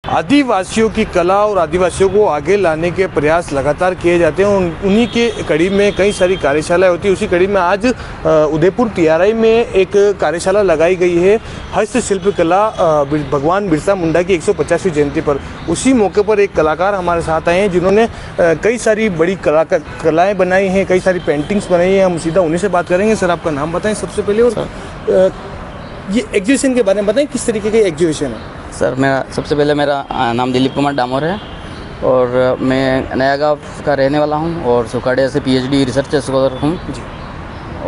आदिवासियों की कला और आदिवासियों को आगे लाने के प्रयास लगातार किए जाते हैं। उन्हीं के कड़ी में कई सारी कार्यशालाएं होती है। उसी कड़ी में आज उदयपुर टीआरआई में एक कार्यशाला लगाई गई है हस्तशिल्प कला भगवान बिरसा मुंडा की 150वीं जयंती पर। उसी मौके पर एक कलाकार हमारे साथ आए हैं जिन्होंने कई सारी बड़ी कलाएँ बनाई हैं, कई सारी पेंटिंग्स बनाई हैं। हम सीधा उन्हीं से बात करेंगे। सर, आपका नाम बताएं सबसे पहले, और ये एग्जीबिशन के बारे में बताएं, किस तरीके की एग्जीबिशन है? सर, मेरा नाम दिलीप कुमार डामोर है और मैं नया गाँव का रहने वाला हूं और सुखाड़िया से पीएचडी रिसर्च स्कॉलर हूं जी,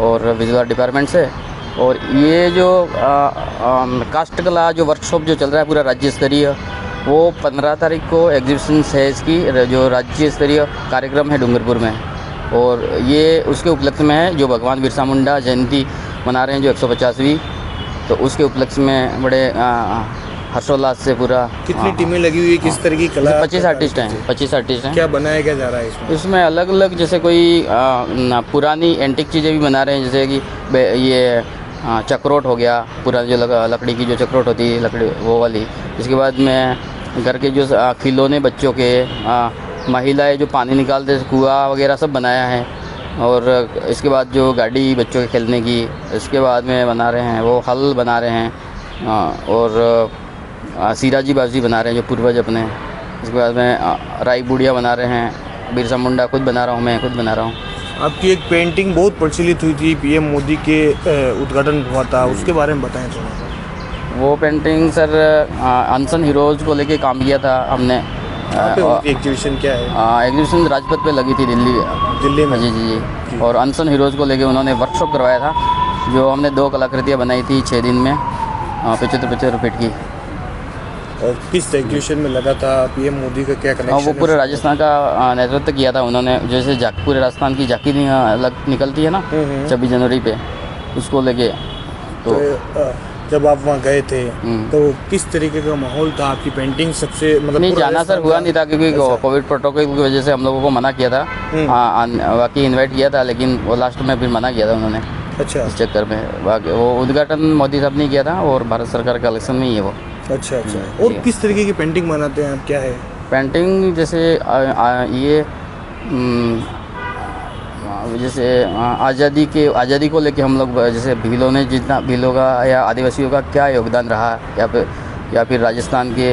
और विजुअल आर्ट डिपार्टमेंट से। और ये जो कास्ट कला जो वर्कशॉप जो चल रहा है पूरा राज्य स्तरीय, वो 15 तारीख को एग्जीबिशन है इसकी, जो राज्य स्तरीय कार्यक्रम है डूंगरपुर में। और ये उसके उपलक्ष्य में है जो भगवान बिरसा मुंडा जयंती मना रहे हैं जो 150वीं, तो उसके उपलक्ष्य में बड़े हर्षोल्लास से पूरा। कितनी टीमें लगी हुई है, किस तरह की कला? 25 आर्टिस्ट हैं। 25 आर्टिस्ट हैं। क्या बनाया क्या जा रहा है इसमें? इसमें अलग अलग, जैसे कोई पुरानी एंटिक चीज़ें भी बना रहे हैं, जैसे कि ये चक्रोट हो गया, पुरानी जो लकड़ी की जो चक्रोट होती है लकड़ी, वो वाली। इसके बाद में घर के जो खिलौने बच्चों के, महिलाएं जो पानी निकालते कुआं वगैरह सब बनाया है। और इसके बाद जो गाड़ी बच्चों के खेलने की, इसके बाद में बना रहे हैं वो हल बना रहे हैं, और सिराजी बाजी बना रहे हैं जो पूर्वज अपने। इसके बाद में राई बुढ़िया बना रहे हैं, बिरसा मुंडा खुद बना रहा हूँ, मैं खुद बना रहा हूँ। आपकी एक पेंटिंग बहुत प्रचलित हुई थी, पीएम मोदी के उद्घाटन हुआ था, उसके बारे में बताएं थोड़ा। वो पेंटिंग सर अनसन हीरोज़ को लेके काम किया था हमने। एग्जीबिशन क्या है? एग्जीबिशन राजपथ पे लगी थी दिल्ली में। जी जी जी। और अनसन हीरोज़ को लेके उन्होंने वर्कशॉप करवाया था, जो हमने 2 कलाकृतियाँ बनाई थी 6 दिन में, 75 रुपये की। और किस एग्जीबिशन में लगा था? पीएम मोदी का क्या कनेक्शन? वो पूरे राजस्थान का नेतृत्व किया था उन्होंने। जैसे पूरे राजस्थान की झांकी निकलती है ना 26 जनवरी पे, उसको लेके। तो जब आप वहाँ गए थे तो किस तरीके का माहौल था? आपकी पेंटिंग सबसे मतलब नहीं जाना सर हुआ नहीं था, क्योंकि कोविड प्रोटोकॉल की वजह से हम लोगों को मना किया था। बाकी इनवाइट किया था, लेकिन वो लास्ट में फिर मना किया था उन्होंने। अच्छा। इस चक्कर में बाकी वो उद्घाटन मोदी साहब ने किया था, और भारत सरकार के कलेक्शन में ही है वो। अच्छा अच्छा। और किस तरीके की पेंटिंग बनाते हैं आप? क्या है पेंटिंग? जैसे ये जैसे आज़ादी को लेके हम लोग, जैसे भीलों ने भीलों का या आदिवासियों का क्या योगदान रहा, या फिर राजस्थान के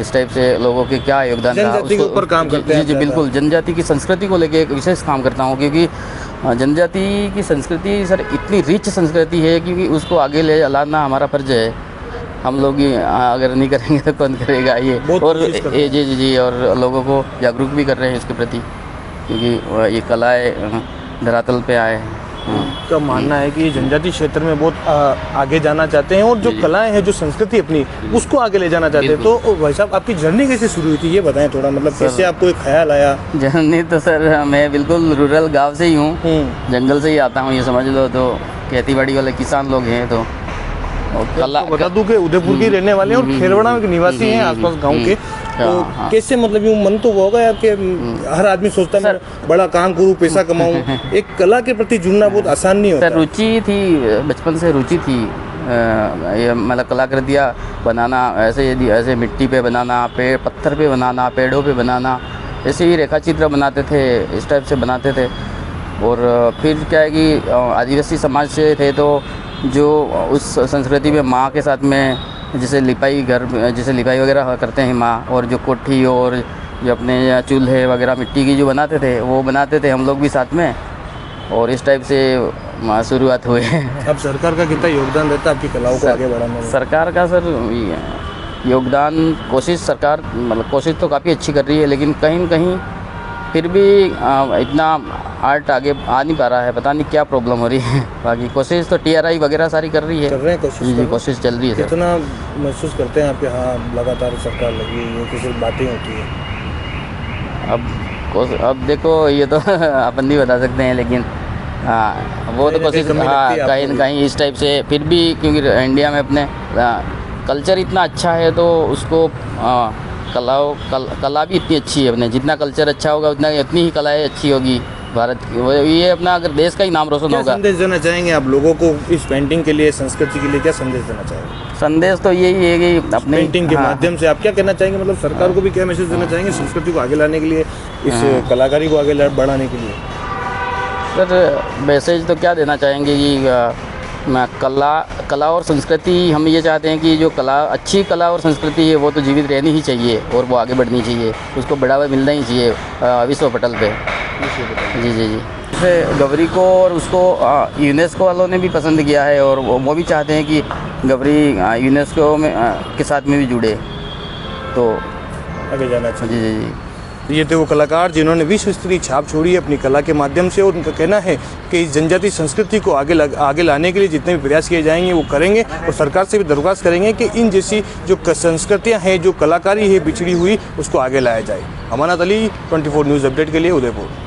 इस टाइप से लोगों के क्या योगदान रहा, उसके ऊपर काम करते हैं। जी बिल्कुल। जनजाति की संस्कृति को लेके एक विशेष काम करता हूँ, क्योंकि जनजाति की संस्कृति सर इतनी रिच संस्कृति है, क्योंकि उसको आगे ले लाना हमारा फर्ज है। हम लोग ही अगर नहीं करेंगे तो कौन करेगा ये? और जी, और लोगों को जागरूक भी कर रहे हैं इसके प्रति, क्योंकि ये कलाएँ धरातल पे आए हैं। का मानना है कि जनजातीय क्षेत्र में बहुत आगे जाना चाहते हैं, और जो कलाएं हैं, जो संस्कृति अपनी, उसको आगे ले जाना चाहते हैं। तो भाई साहब, आपकी जर्नी कैसे शुरू हुई थी, ये बताएं थोड़ा। मतलब कैसे आपको एक ख्याल आया? जर्नी तो सर मैं बिल्कुल रूरल गांव से ही हूँ, जंगल से ही आता हूँ, ये समझ लो। तो खेती बाड़ी वाले किसान लोग हैं। तो कला बता दूं कि उदयपुर के रहने वाले हैं और खेरवड़ा के निवासी हैं, आसपास गाँव के। तो कैसे मतलब यूँ मन तो होगा यार कि हर आदमी सोचता है मैं बड़ा काम करूँ, पैसा कमाऊँ। एक कला के प्रति जुड़ना बहुत आसान नहीं होता। रुचि थी, बचपन से रुचि थी। ये मतलब कलाकृतियाँ बनाना, ऐसे मिट्टी पे बनाना, पत्थर पे बनाना, पेड़ों पे बनाना, ऐसे ही रेखा चित्र बनाते थे, इस टाइप से बनाते थे। और फिर क्या है कि आदिवासी समाज से थे, तो जो उस संस्कृति में माँ के साथ में जैसे लिपाई वगैरह करते हैं माँ, और जो कोठी और जो अपने चूल्हे वगैरह मिट्टी की जो बनाते थे, वो बनाते थे हम लोग भी साथ में। और इस टाइप से शुरुआत हुई है। अब सरकार का कितना योगदान रहता है आपकी कलाओं को आगे बढ़ाने में? सरकार का सर योगदान, सरकार मतलब कोशिश तो काफ़ी अच्छी कर रही है, लेकिन कहीं न कहीं फिर भी इतना आर्ट आगे आ नहीं पा रहा है। पता नहीं क्या प्रॉब्लम हो रही है। बाकी कोशिश तो टीआरआई वगैरह सारी कर रही है। कर रहे हैं कोशिश? जी, कोशिश चल रही है। कितना महसूस करते हैं आप कि हाँ लगातार सरकार लगी है, किसी बातें होती है? अब देखो, ये तो अपन नहीं बता सकते हैं, लेकिन वो तो कोशिश कहीं न कहीं इस टाइप से। फिर भी क्योंकि इंडिया में अपने कल्चर इतना अच्छा है, तो उसको कला भी इतनी अच्छी है अपने। जितना कल्चर अच्छा होगा उतनी ही कलाएँ अच्छी होगी। भारत की ये अपना अगर देश का ही नाम रोशन क्या होगा। संदेश देना चाहेंगे आप लोगों को इस पेंटिंग के लिए, संस्कृति के लिए क्या संदेश देना चाहेंगे? संदेश तो यही है कि अपने पेंटिंग के हाँ, माध्यम से आप क्या कहना चाहेंगे, मतलब सरकार को भी क्या मैसेज देना चाहेंगे संस्कृति को आगे लाने के लिए, इस कलाकारी को आगे बढ़ाने के लिए? सर मैसेज तो क्या देना चाहेंगे कि कला और संस्कृति हम ये चाहते हैं कि जो अच्छी कला और संस्कृति है वो तो जीवित रहनी ही चाहिए और वो आगे बढ़नी चाहिए, उसको बढ़ावा मिलना ही चाहिए विश्व पटल पे। जी जी जी। जैसे गवरी को और उसको यूनेस्को वालों ने भी पसंद किया है और वो भी चाहते हैं कि गवरी यूनेस्को में के साथ में भी जुड़े, तो आगे जाना चाहिए। जी जी जी। ये थे वो कलाकार जिन्होंने विश्व स्तरीय छाप छोड़ी है अपनी कला के माध्यम से, और उनका कहना है कि इस जनजातीय संस्कृति को आगे लाने के लिए जितने भी प्रयास किए जाएंगे वो करेंगे, और सरकार से भी दरख्वास्त करेंगे कि इन जैसी जो संस्कृतियां हैं, जो कलाकारी है बिछड़ी हुई, उसको आगे लाया जाए। अमानत अली, 24 न्यूज़ अपडेट के लिए उदयपुर।